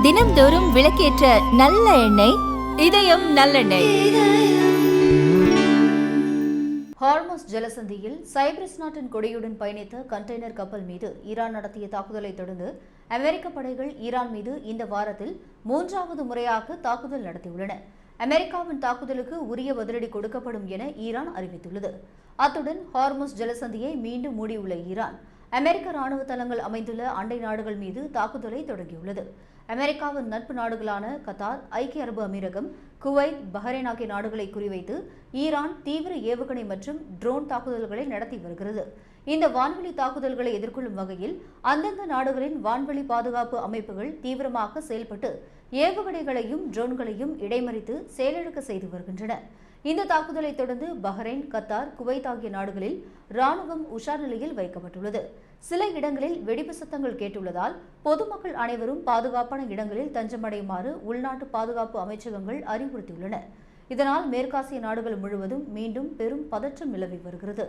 தினம்தோறும் விளக்கேற்ற நல்ல எண்ணெய் இதயம் நல்லெண்ணெய். ஹார்மஸ் ஜலசந்தியில் சைப்ரஸ் நாட்டின் கொடியுடன் பயணித்த கண்டெய்னர் கப்பல் மீது ஈரான் நடத்திய தாக்குதலை தொடர்ந்து அமெரிக்க படைகள் ஈரான் மீது இந்த வாரத்தில் 3வது முறையாக தாக்குதல் நடத்தியுள்ளன. அமெரிக்காவின் தாக்குதலுக்கு உரிய பதிலடி கொடுக்கப்படும் என ஈரான் அறிவித்துள்ளது. அத்துடன் ஹார்மஸ் ஜலசந்தியை மீண்டும் மூடியுள்ள ஈரான் அமெரிக்க ராணுவ தளங்கள் அமைந்துள்ள அண்டை நாடுகள் மீது தாக்குதலை தொடங்கியுள்ளது. அமெரிக்காவின் நட்பு நாடுகளான கத்தார், ஐக்கிய அரபு அமீரகம், குவைத், பஹ்ரைன் ஆகிய நாடுகளை குறிவைத்து ஈரான் தீவிர ஏவுகணை மற்றும் ட்ரோன் தாக்குதல்களை நடத்தி வருகிறது. இந்த வான்வெளி தாக்குதல்களை எதிர்கொள்ளும் வகையில் அந்தந்த நாடுகளின் வான்வெளி பாதுகாப்பு அமைப்புகள் தீவிரமாக செயல்பட்டு ஏவுகணைகளையும் ட்ரோன்களையும் இடைமறித்து செயலிழக்க செய்து வருகின்றன. இந்த தாக்குதலை தொடர்ந்து பஹ்ரைன், கத்தார், குவைத் ஆகிய நாடுகளில் ராணுவம் உஷார் நிலையில் வைக்கப்பட்டுள்ளது. சில இடங்களில் வெடிப்பு சத்தங்கள் கேட்டுள்ளதால் பொதுமக்கள் அனைவரும் பாதுகாப்பான இடங்களில் தஞ்சமடையுமாறு உள்நாட்டு பாதுகாப்பு அமைச்சகங்கள் அறிவுறுத்தியுள்ளன. இதனால் மேற்காசிய நாடுகள் முழுவதும் மீண்டும் பெரும் பதற்றம் நிலவி வருகிறது.